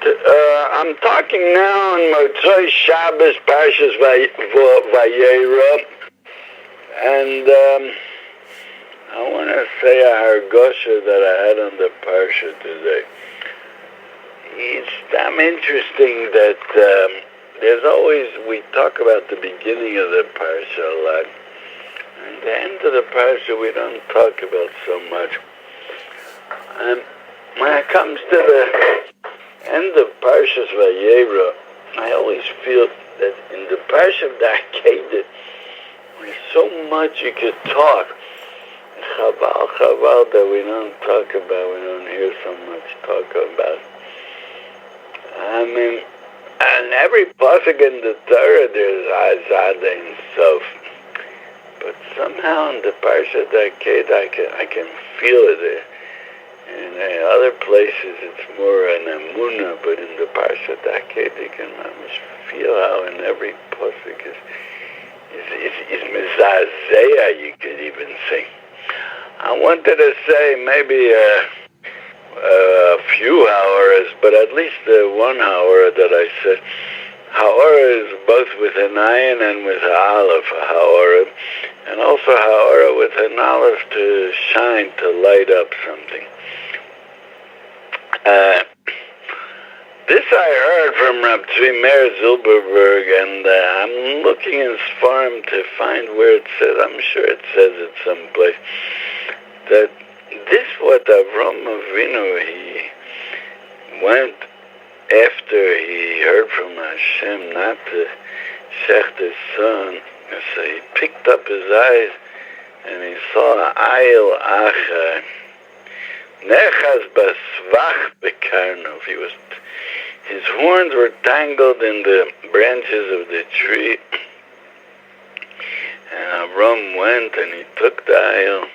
I'm talking now on Motzei Shabbos, Parshas Vayera, and I want to say a hargosha that I had on the Parsha today. It's damn interesting that there's always, we talk about the beginning of the Parsha a lot, and the end of the Parsha we don't talk about so much. When it comes to the end of Parshas Vayera, I always feel that in the Parsha of the Akedah, there's so much you could talk. Chaval that we don't talk about, we don't hear so much talk about. I mean, and every pasuk in the Torah there's Azad and Sof. But somehow in the Parsha of the Akedah, I can feel it there. And in other places it's more an emunah, but in the Parsha of the Akedah you can almost feel how in every pasuk is mezazea, you could even say. I wanted to say maybe a few hours, but at least 1 hour that I said. Ha'ora is both with an ayin and with an aleph, ha'ora, and also ha'ora with an aleph to shine, to light up something. This I heard from Reb tzvi Meir Zilberberg, and I'm looking in Sfarim to find where it says, I'm sure it says it someplace, that this what Avram Avinu, he went after he heard from Hashem not to shech his son, so he picked up his eyes and he saw Ayil Acha, Na'chaz Basvach Bekarnov. His horns were tangled in the branches of the tree. And Avram went and he took the Ayil,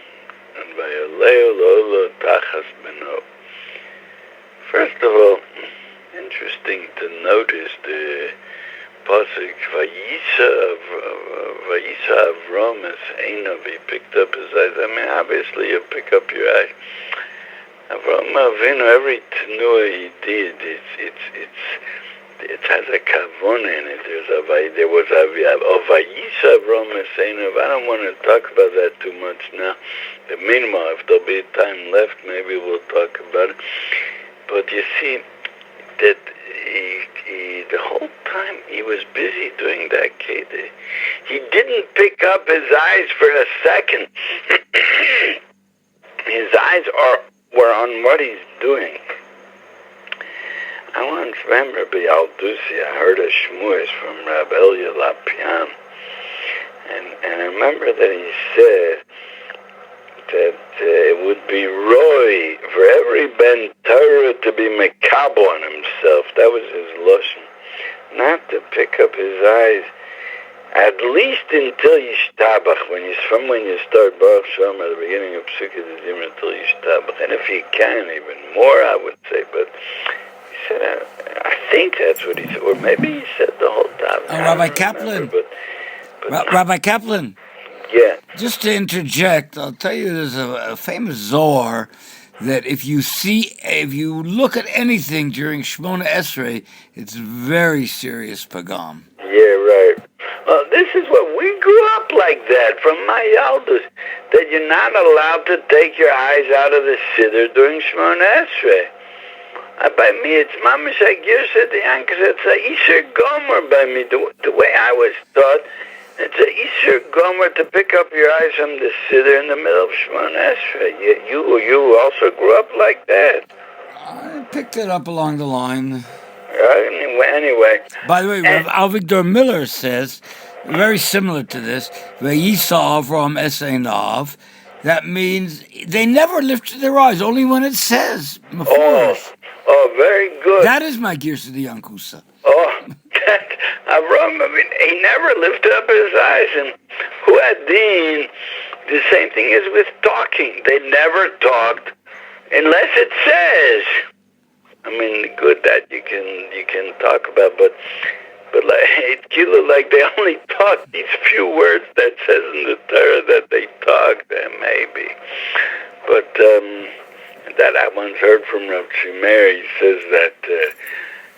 and Vayaleu Lolo Tachas Beno. First of all, interesting to notice the pasuk Vayisa Avram as Einav. He picked up his eyes. I mean, obviously you pick up your eyes. Avram Avinu, every tenua he did, it has a kavon in it. There was a Vayisa Avram as Einav. I don't want to talk about that too much now. But meanwhile, if there'll be time left, maybe we'll talk about it. But you see that the whole time he was busy doing that Kedah. He didn't pick up his eyes for a second. His eyes were on what he's doing. I once remember B'Yaldusi, I heard a shmuas from Rabbi Elia Lapian, and I remember that he said that it would be roy for every ben Torah to be mekabel on himself. That was his lashon, not to pick up his eyes, at least until Yishtabach, when you start Baruch Shalom at the beginning of Pesukei D'Zimra until Yishtabach, and if you can, even more, I would say. But he said, I think that's what he said, or maybe he said the whole time. Rabbi Kaplan. Rabbi Kaplan. Yeah. Just to interject, I'll tell you, there's a famous Zohar that if you look at anything during Shmona Esrei, it's very serious pagam. Yeah, right. Well, this is what we grew up like that from my elders, that you're not allowed to take your eyes out of the siddur during Shmona Esrei. By me, it's mamash agirsa diyankas. It's a isher gomer by me. The way I was taught, it's a isher gomer to pick up your eyes from the siddur in the middle of Shmona Esrei. You also grew up like that. I picked it up along the line. Anyway. By the way, Rav Avigdor Miller says, very similar to this, Vayisa Avram Esainav, that means they never lifted their eyes, only when it says, Oh, very good. That is my Girsa de Yankusa. Oh, Avram, I mean, he never lifted up his eyes, and Huadin, the same thing is with talking. They never talked unless it says. I mean, good that you can talk about, but like they only talk these few words that says in the Torah that they talk, then maybe. But that I once heard from Reb tzvi Meir. He says that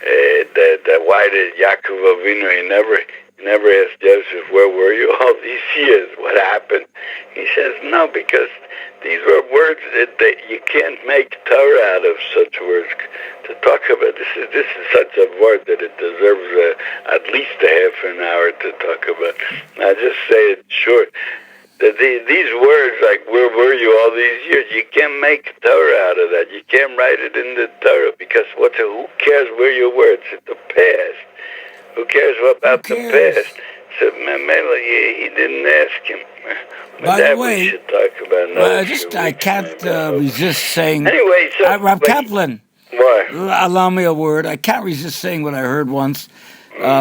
that why did Yaakov Avinu, he never asked Joseph, where were you all these years? What happened? He says, no, because these were words that you can't make Torah out of such words to talk about. This is such a word that it deserves at least a half an hour to talk about. I'll just say it short. These words, like, where were you all these years? You can't make Torah out of that. You can't write it in the Torah, because who cares where you were? It's the past. Who cares about the past? So, he didn't ask him. But by that the way, we should talk about I can't resist saying, anyway, so, Rav Kaplan, what? allow me a word. I can't resist saying what I heard once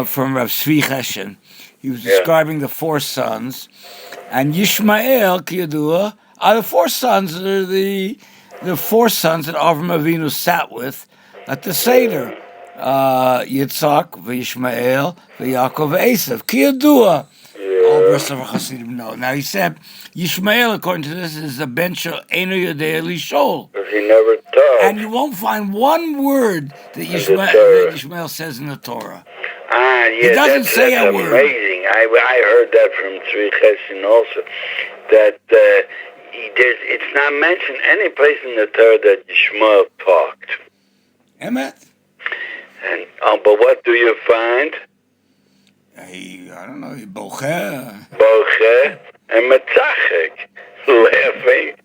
from Rav tzvi Cheshin. He was describing the four sons. And Yishmael, Kiyadua, are the four sons, the four sons that Avram Avinu sat with at the Seder. Yitzhak, Yishmael, Yaakov, Esav. Kiyadua. All the rest of our Hasidim know. Now he said, Yishmael, according to this, is the ben shel eino yodea lishol. Because he never taught. And you won't find one word that Yishmael says in the Torah. Yeah, he doesn't say a word. That's amazing. I heard that from tzvi chesin also, that it's not mentioned any place in the Torah that Yishmael talked. Emet. And but what do you find? I don't know. Bocher and metzachek, laughing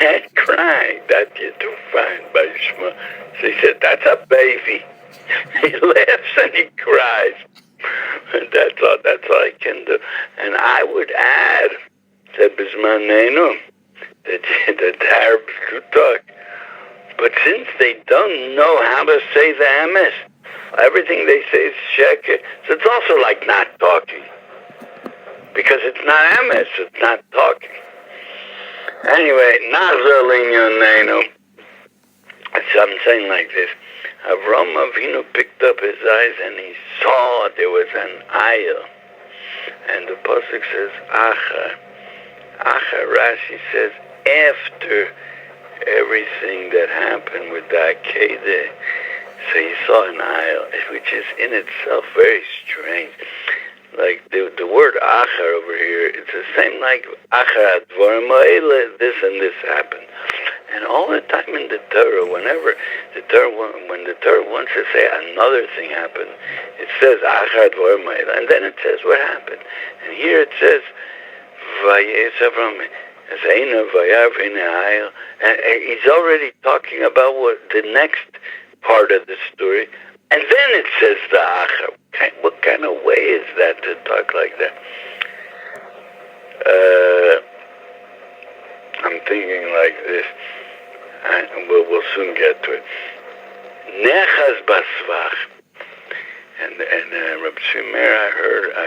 and crying. That you do find by Yishmael. So he said, that's a baby. He laughs and he cries. That's all I can do. And I would add that Bismanenu, that the Arabs could talk. But since they don't know how to say the emes, everything they say is sheker, so it's also like not talking. Because it's not emes, it's not talking. Anyway, Nazar Linyonenu. So I'm saying like this. Avram Avinu picked up his eyes and he saw there was an ayah. And the pasuk says, Acha. Acha, Rashi says, after everything that happened with the Akedah. So he saw an ayah, which is in itself very strange. Like the word Acha over here, it's the same like Acha Advarim Ha'ele, this and this happened. And all the time in the Torah, when the Torah wants to say another thing happened, it says Achad Vormaila, and then it says what happened. And here it says Vayes Avram, and he's already talking about what the next part of the story, and then it says the Achad. What kind of way is that to talk like that? I'm thinking like this. And we'll soon get to it. Nechaz Basvach, and Reb Shimer, I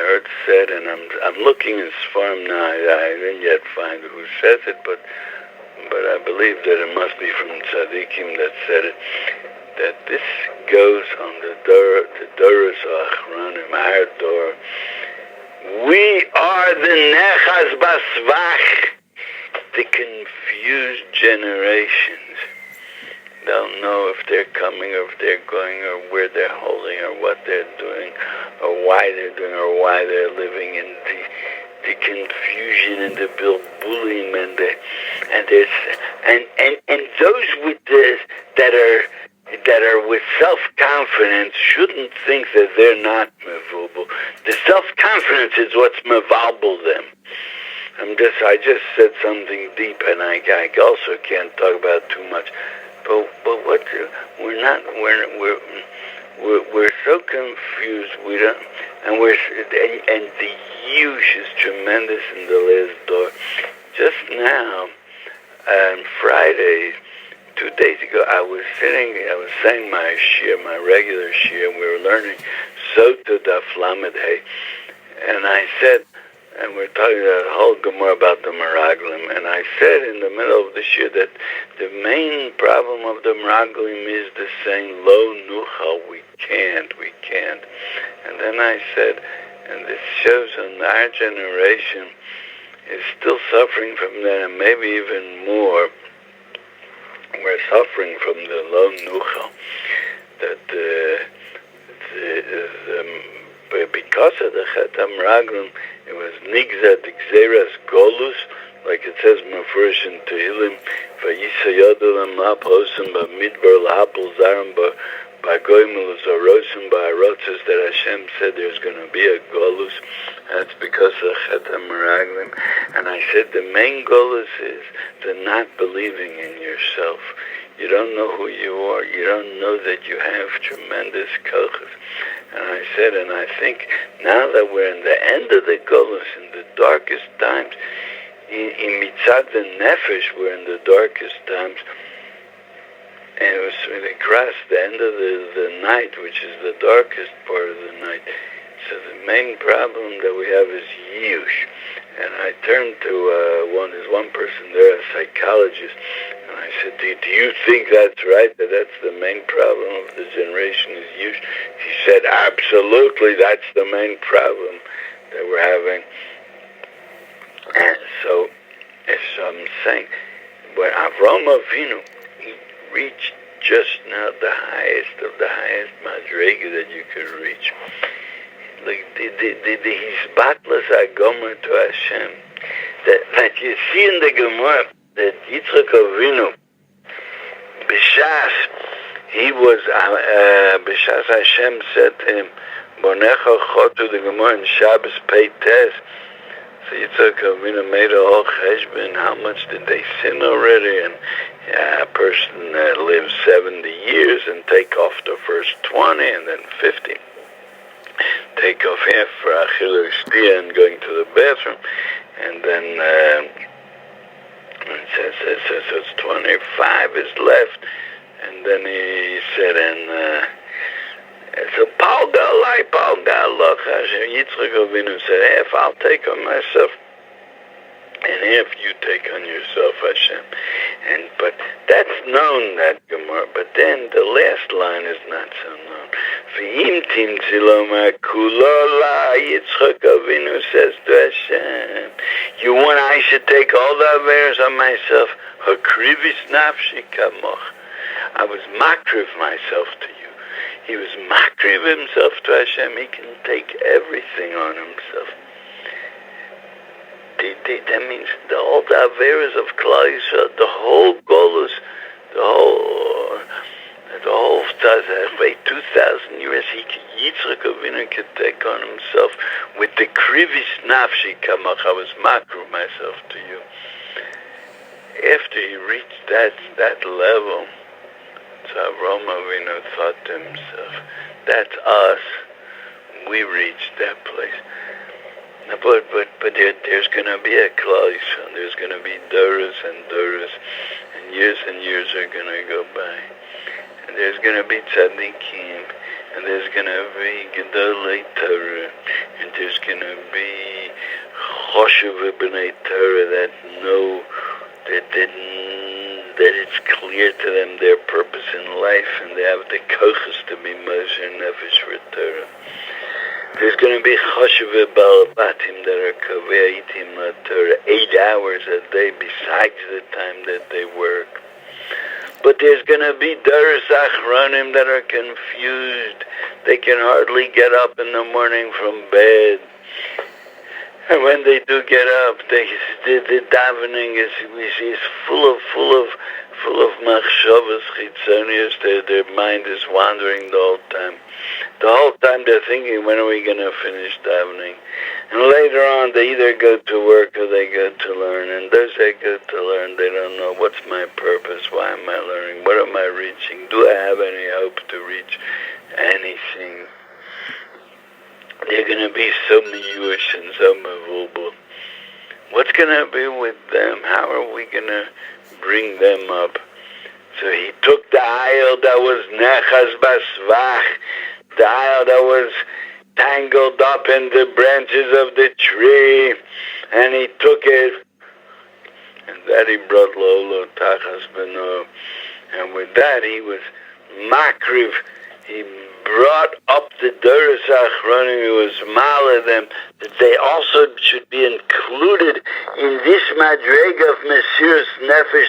heard said, and I'm looking in Sfarim now. I didn't yet find who says it, but I believe that it must be from tzaddikim that said it. That this goes on the Doros Achronim, our Dor. We are the Nechaz Basvach, the confused generations. Don't know if they're coming or if they're going or where they're holding or what they're doing or why they're doing or why they're living in the confusion and the bilbulim and those with this that are with self-confidence shouldn't think that they're not mevubal. The self-confidence is what's mevalbul them. I just said something deep, and I also can't talk about too much. But what we're so confused. We don't, and the use is tremendous in the last door. Just now, on Friday, 2 days ago, I was saying my shir, my regular shir, and we were learning Sota Daf Lamed Hey, and I said. And we're talking about a whole Gemara about the Meraglim. And I said in the middle of the year that the main problem of the Meraglim is the saying, Lo Nuchal, we can't. And then I said, and this shows on our generation is still suffering from that, and maybe even more. We're suffering from the Lo Nuchal. That because of the Chetam Raglim, it was Nigzat Gzeras Golus, like it says Mefurish in Tehillim, Vayisayodelam Laphosim Bamidbar Lahapol Zarim Bagoimel Zarosim Ba'arotzes, that Hashem said there's going to be a Golus. That's because of Chetam Raglim. And I said the main Golus is the not believing in yourself. You don't know who you are. You don't know that you have tremendous kochas. And I said, and I think now that we're in the end of the Golus, in the darkest times, in Mitzad the Nefesh, we're in the darkest times, and it was across the end of the night, which is the darkest part of the night. So the main problem that we have is Yush. And I turned to there's one person there, a psychologist, and I said, do you think that's right, that that's the main problem of the generation is Yush? He said, absolutely, that's the main problem that we're having. And so, as I'm saying, when Avram Avinu, he reached just now the highest of the highest madrega that you could reach. Like the hisbatlas agomer to Hashem, that you see in the Gemara, that Yitzchak Avinu, B'shas, he was, B'shas Hashem said to him, Bonecha chotu, the Gemara in Shabbos Pei Tes. So Yitzchak Avinu made a whole cheshbon, how much did they sin already? And a person lives 70 years and take off the first 20 and then 50. Take off half for Achille Shtia and going to the bathroom, and then it says it's 25 is left, and then he said, and so Paul Galai, Paul Galach, Yitzchak Avinu said, half I'll take on myself, and half you take on yourself, Hashem. But that's known, that Gemara. But then the last line is not so known. V'im timtziloma kulola, Yitzchak Avinu says to Hashem, you want I should take all the averes on myself? Hakrivis nafshi kamoch. I was makriv myself to you. He was makriv himself to Hashem. He can take everything on himself. That means all the averas of Klal Yisrael, the whole Golus, the whole 2,000 years, Yitzchak Avinu could take on himself with the krivis nafshi kamach. I was makru myself to you. After he reached that level, so Avram Avinu thought to himself, that's us. We reached that place. But there's going to be a Klal Yisrael. There's going to be Doros and years are going to go by. And there's going to be Tzadikim, and there's going to be Gedolei Torah, and there's going to be Choshev B'nai Torah that know that it's clear to them their purpose in life, and they have the kochas to be Moshe Nefesh for Torah. There's going to be Choshev Balabatim that are Koveitim La Torah 8 hours a day besides the time that they work. But there's going to be Doros Achronim that are confused. They can hardly get up in the morning from bed. And when they do get up, the davening is full of machshavas chitzonius. Their mind is wandering the whole time. The whole time they're thinking, when are we going to finish davening? And later on, they either go to work or they go to learn. And those that go to learn, they don't know what's my purpose, why am I learning, what am I reaching, do I have any hope to reach anything? They're going to be so miyush and so mavubal. What's going to be with them? How are we going to bring them up? So he took the aisle that was na'chaz besvach, the aisle that was tangled up in the branches of the tree, and he took it, and that he brought Lolo Tachas Beno, and with that he was makriv. He brought up the Doros Achronim, he was mala them, that they also should be included in this madrega of Mesiras Nefesh